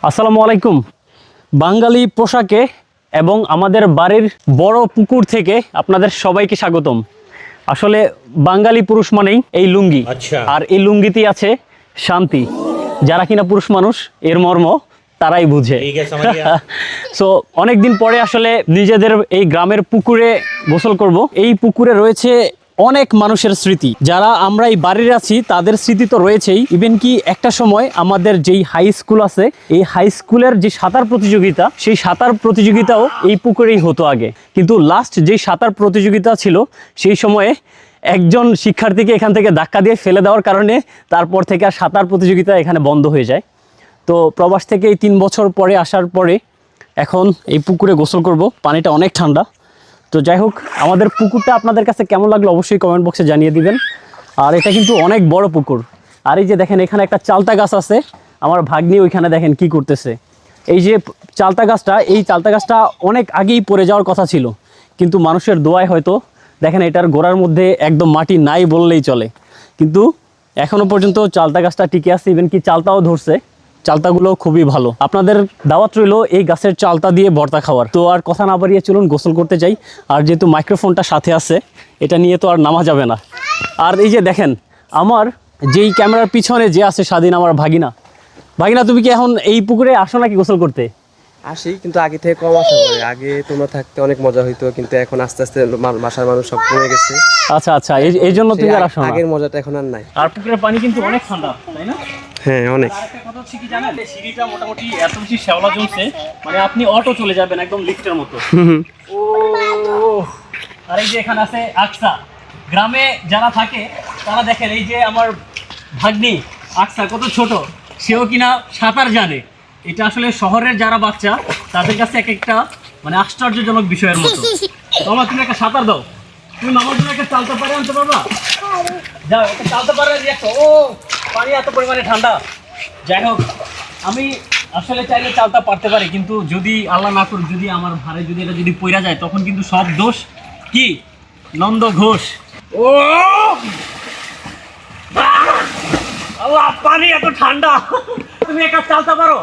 আসসালামু আলাইকুম। বাঙালি পোশাকে এবং আমাদের বাড়ির বড় পুকুর থেকে আপনাদের সবাইকে স্বাগতম। আসলে বাঙালি পুরুষ মানেই এই লুঙ্গি, আর এই লুঙ্গিতেই আছে শান্তি। যারা কিনা পুরুষ মানুষ এর মর্ম তারাই বুঝে। সো অনেকদিন পরে আসলে নিজেদের এই গ্রামের পুকুরে গোসল করব। এই পুকুরে রয়েছে অনেক মানুষের স্মৃতি। যারা আমরা এই বাড়ির আছি তাদের স্মৃতি তো রয়েছেই, ইভেন কি একটা সময় আমাদের যেই হাই স্কুল আছে এই হাই স্কুলের যে সাঁতার প্রতিযোগিতা, সেই সাঁতার প্রতিযোগিতাও এই পুকুরেই হতো আগে। কিন্তু লাস্ট যেই সাঁতার প্রতিযোগিতা ছিল সেই সময়ে একজন শিক্ষার্থীকে এখান থেকে ধাক্কা দিয়ে ফেলে দেওয়ার কারণে তারপর থেকে আর সাঁতার প্রতিযোগিতা এখানে বন্ধ হয়ে যায়। তো প্রবাস থেকে এই 3 বছর পরে আসার পরে এখন এই পুকুরে গোসল করব। পানিটা অনেক ঠান্ডা। তো যাই হোক, আমাদের পুকুরটা আপনাদের কাছে কেমন লাগলো অবশ্যই কমেন্ট বক্সে জানিয়ে দিবেন। আর এটা কিন্তু অনেক বড় পুকুর। আর এই যে দেখেন এখানে একটা চালতা গাছ আছে, আমার ভাগ্নি ওইখানে দেখেন কি করতেছে। এই যে চালতা গাছটা, এই চালতা গাছটা অনেক আগেই পড়ে যাওয়ার কথা ছিল, কিন্তু মানুষের দোয়ায় হয়তো দেখেন এটার গোড়ার মধ্যে একদম মাটি নাই বললেই চলে, কিন্তু এখনো পর্যন্ত চালতা গাছটা টিকে আছে। ইভেন কি চালতাও ধরছে, চালতাগুলো খুবই ভালো। আপনাদের দাওয়াত রইল এই গাছের চালতা দিয়ে ভর্তা খাওয়ার। তো আর কথা না বাড়িয়ে চলুন গোসল করতে যাই। আর যেহেতু মাইক্রোফোনটা সাথে আছে, এটা নিয়ে তো আর নামা যাবে না। আর এই যে দেখেন আমার যেই ক্যামেরার পিছনে যে আছে স্বাধীন, আমার ভাগিনা। ভাগিনা, তুমি কি এখন এই পুকুরে আসো নাকি গোসল করতে? আসি, কিন্তু আগে থেকে কম আসা করে। আগে তোমরা থাকতে অনেক মজা হইতো, কিন্তু এখন আস্তে আস্তে বাসার মানুষ সব কমে গেছে। আচ্ছা আচ্ছা, এই জন্য তুমি আর আসো না। আগের মজাটা এখন আর নাই। আর পুকুরের পানি কিন্তু অনেক ঠান্ডা, তাই না? হ্যাঁ, অনেক। আরেকটা কথা হচ্ছে কি জানেন, এই সিঁড়িটা মোটামুটি এত বেশি শ্যাওলা জমছে, মানে আপনি অটো চলে যাবেন একদম লিফটের মতো। ও, আর এই যে এখানে আছে আকসা। গ্রামে যারা থাকে তারা দেখেন এই যে আমার ভাগ্নি আকসা কত ছোট, সেও কিনা সাঁতার জানে। এটা আসলে শহরের যারা বাচ্চা তাদের কাছে এক একটা মানে আশ্চর্যজনক বিষয়ের মতো। তোমার তুমি একটা সাঁতার দাও, তুমি মামার জন্য একটা চালতে পারে আনতে পারবা? যাও, একটা চালতে পারে। ও, পানি এত পরিমাণে ঠান্ডা। যাই হোক, আমি আসলে চাইলে চালতা পারতে পারি, কিন্তু যদি আল্লাহ না করুক, যদি আমার ভারে যদি এটা যদি পইরা যায়, তখন কিন্তু সব দোষ কি নন্দ ঘোষ। ও আল্লাহ, পানি এত ঠান্ডা। তুমি একটা চালতা পারো?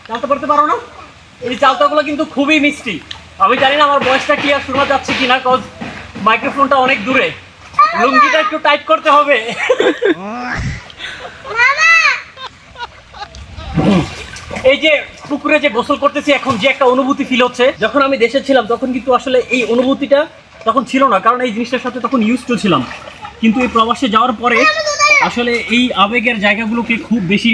চালতা পারতে পারো না? এই চালতাগুলো কিন্তু খুবই মিষ্টি। আমি জানি না আমার বয়সটা কি আর শোনা যাচ্ছে কিনা, কজ মাইক্রোফোনটা অনেক দূরে। লুঙ্গিটা একটু টাইট করতে হবে। এই যে পুকুরে যে গোসল করতেছি এখন, যে একটা অনুভূতি ফিল হচ্ছে, যখন আমি দেশে ছিলাম তখন কিন্তু আসলে এই অনুভূতিটা তখন ছিল না, কারণ এই জিনিসটার সাথে তখন ইউজ টু ছিলাম। কিন্তু এই প্রবাসে যাওয়ার পরে আসলে এই আবেগের জায়গাগুলোকে খুব বেশি